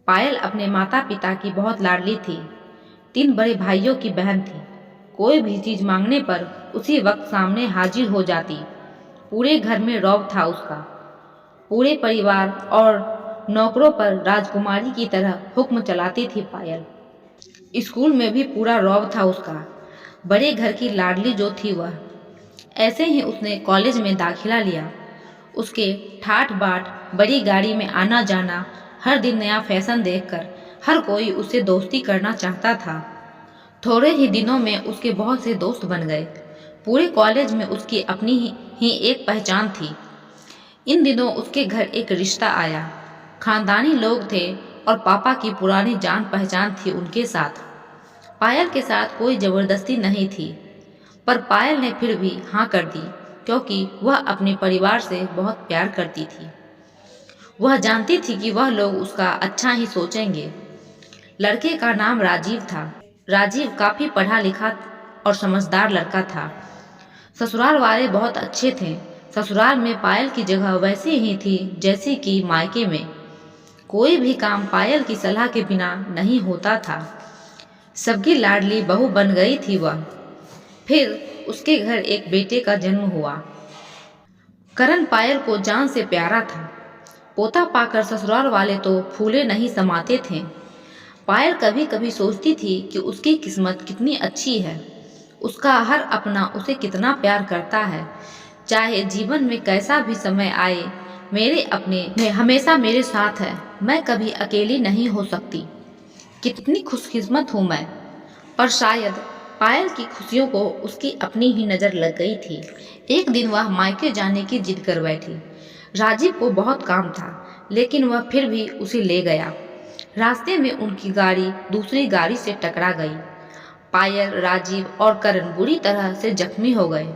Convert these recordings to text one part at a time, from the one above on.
पायल अपने माता पिता की बहुत लाडली थी। 3 बड़े भाइयों की बहन थी। कोई भी चीज मांगने पर उसी वक्त सामने हाजिर हो जाती। पूरे घर में रौब था उसका। पूरे परिवार और नौकरों पर राजकुमारी की तरह हुक्म चलाती थी पायल। स्कूल में भी पूरा रौब था उसका। बड़े घर की लाडली जो थी वह। ऐसे ही उसने कॉलेज में दाखिला लिया। उसके ठाठ बाट बड़ी गाड़ी में आना जाना, हर दिन नया फैशन देखकर हर कोई उससे दोस्ती करना चाहता था। थोड़े ही दिनों में उसके बहुत से दोस्त बन गए। पूरे कॉलेज में उसकी अपनी ही एक पहचान थी। इन दिनों उसके घर एक रिश्ता आया। खानदानी लोग थे और पापा की पुरानी जान पहचान थी उनके साथ। पायल के साथ कोई जबरदस्ती नहीं थी, पर पायल ने फिर भी हाँ कर दी, क्योंकि वह अपने परिवार से बहुत प्यार करती थी। वह जानती थी कि वह लोग उसका अच्छा ही सोचेंगे। लड़के का नाम राजीव था। राजीव काफी पढ़ा लिखा और समझदार लड़का था। ससुराल वाले बहुत अच्छे थे। ससुराल में पायल की जगह वैसी ही थी जैसी कि मायके में। कोई भी काम पायल की सलाह के बिना नहीं होता था। सबकी लाडली बहू बन गई थी वह। फिर उसके घर एक बेटे का जन्म हुआ। करण पायल को जान से प्यारा था। पोता पाकर ससुराल वाले तो फूले नहीं समाते थे। पायल कभी कभी सोचती थी कि उसकी किस्मत कितनी अच्छी है। उसका हर अपना उसे कितना प्यार करता है। चाहे जीवन में कैसा भी समय आए, मेरे अपने में हमेशा मेरे साथ है। मैं कभी अकेली नहीं हो सकती। कितनी खुशकिस्मत हूँ मैं। पर शायद पायल की खुशियों को उसकी अपनी ही नजर लग गई थी। एक दिन वह मायके जाने की जिद कर बैठी। राजीव को बहुत काम था, लेकिन वह फिर भी उसे ले गया। रास्ते में उनकी गाड़ी दूसरी गाड़ी से टकरा गई। पायल, राजीव और करण बुरी तरह से जख्मी हो गए।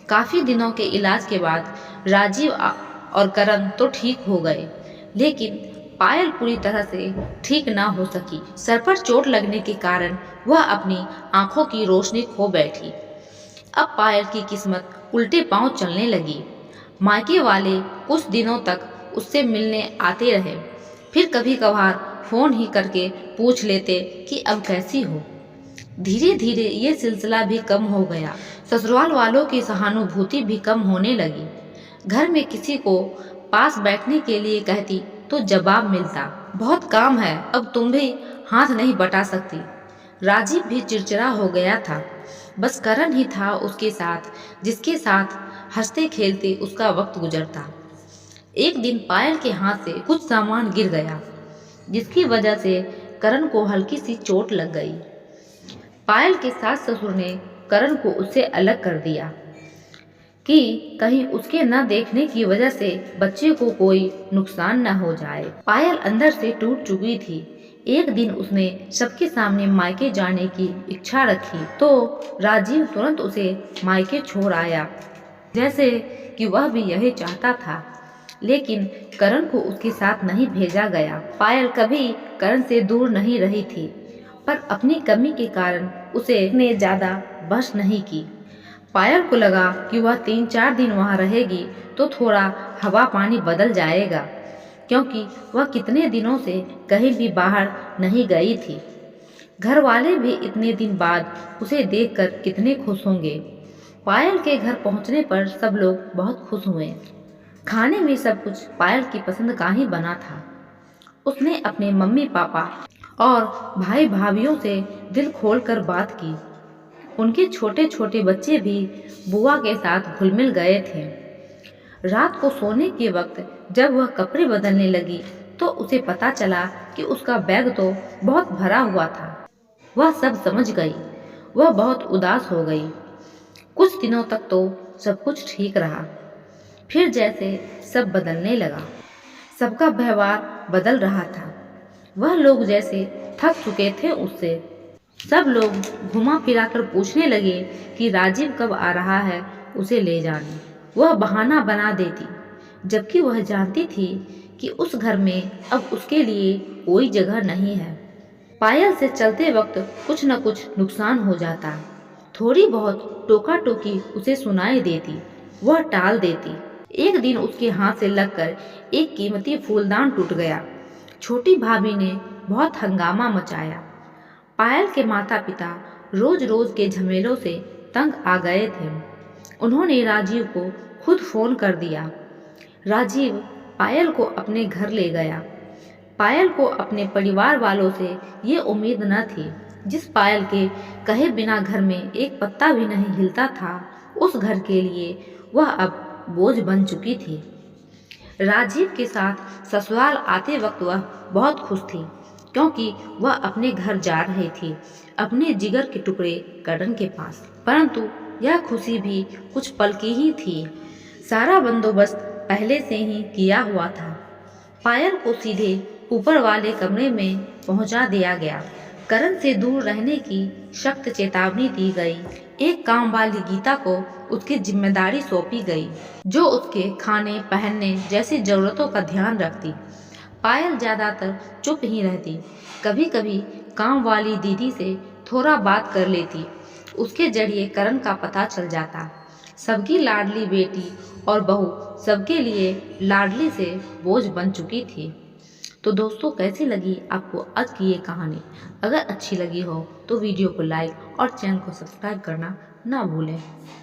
काफी दिनों के इलाज के बाद राजीव और करण तो ठीक हो गए, लेकिन पायल पूरी तरह से ठीक ना हो सकी। सर पर चोट लगने के कारण वह अपनी आंखों की रोशनी खो बैठी। अब पायल की किस्मत उल्टे पांव चलने लगी। मायके वाले कुछ दिनों तक उससे मिलने आते रहे, फिर कभी कभार फोन ही करके पूछ लेते कि अब कैसी हो। धीरे धीरे ये सिलसिला भी कम हो गया। ससुराल वालों की सहानुभूति भी कम होने लगी। घर में किसी को पास बैठने के लिए कहती तो जवाब मिलता, बहुत काम है, अब तुम भी हाथ नहीं बटा सकती। राजीव भी चिड़चिड़ा हो गया था। बस करण ही था उसके साथ, जिसके साथ हंसते खेलते उसका वक्त गुजरता। एक दिन पायल के हाथ से कुछ सामान गिर गया, जिसकी वजह से करण को हल्की सी चोट लग गई। पायल के सास ससुर ने करण को उससे अलग कर दिया कि कहीं उसके न देखने की वजह से बच्चे को कोई नुकसान न हो जाए। पायल अंदर से टूट चुकी थी। एक दिन उसने सबके सामने मायके जाने की इच्छा रखी तो राजीव तुरंत उसे मायके छोड़ आया, जैसे कि वह भी यही चाहता था। लेकिन करण को उसके साथ नहीं भेजा गया। पायल कभी करण से दूर नहीं रही थी, पर अपनी कमी के कारण उसे ने ज्यादा बहस नहीं की। पायल को लगा कि वह 3-4 दिन वहां रहेगी तो थोड़ा हवा पानी बदल जाएगा, क्योंकि वह कितने दिनों से कहीं भी बाहर नहीं गई थी। घर वाले भी इतने दिन बाद उसे देखकर कितने खुश होंगे। पायल के घर पहुंचने पर सब लोग बहुत खुश हुए। खाने में सब कुछ पायल की पसंद का ही बना था। उसने अपने मम्मी पापा और भाई भाभीियों से दिल खोलकर बात की। उनके छोटे छोटे बच्चे भी बुआ के साथ घुल मिल गए थे। रात को सोने के वक्त जब वह कपड़े बदलने लगी तो उसे पता चला कि उसका बैग तो बहुत भरा हुआ था। वह सब समझ गई। वह बहुत उदास हो गई। कुछ दिनों तक तो सब कुछ ठीक रहा, फिर जैसे सब बदलने लगा। सबका व्यवहार बदल रहा था। वह लोग जैसे थक चुके थे उससे। सब लोग घुमा फिरा कर पूछने लगे कि राजीव कब आ रहा है उसे ले जाने। वह बहाना बना देती, जबकि वह जानती थी कि उस घर में अब उसके लिए कोई जगह नहीं है। पायल से चलते वक्त कुछ न कुछ नुकसान हो जाता। थोड़ी बहुत टोका टोकी उसे सुनाई देती, वह टाल देती। एक दिन उसके हाथ से लगकर एक कीमती फूलदान टूट गया। छोटी भाभी ने बहुत हंगामा मचाया। पायल के माता पिता रोज रोज के झमेलों से तंग आ गए थे। उन्होंने राजीव को खुद फोन कर दिया। राजीव पायल को अपने घर ले गया। पायल को अपने परिवार वालों से ये उम्मीद न थी। जिस पायल के कहे बिना घर में एक पत्ता भी नहीं हिलता था, उस घर के लिए वह अब बोझ बन चुकी थी। राजीव के साथ ससुराल आते वक्त वह बहुत खुश थी, क्योंकि वह अपने घर जा रही थी, अपने जिगर के टुकड़े करण के पास। परंतु यह खुशी भी कुछ पल की ही थी। सारा बंदोबस्त पहले से ही किया हुआ था। पायल को सीधे ऊपर वाले कमरे में पहुंचा दिया गया। करण से दूर रहने की सख्त चेतावनी दी गई। एक काम वाली गीता को उसकी जिम्मेदारी सौंपी गई, जो उसके खाने पहनने जैसी जरूरतों का ध्यान रखती। पायल ज्यादातर चुप ही रहती। कभी कभी काम वाली दीदी से थोड़ा बात कर लेती। उसके जरिए करण का पता चल जाता। सबकी लाडली बेटी और बहू सबके लिए लाडली से बोझ बन चुकी थी। तो दोस्तों, कैसी लगी आपको आज की ये कहानी? अगर अच्छी लगी हो तो वीडियो को लाइक और चैनल को सब्सक्राइब करना ना भूलें।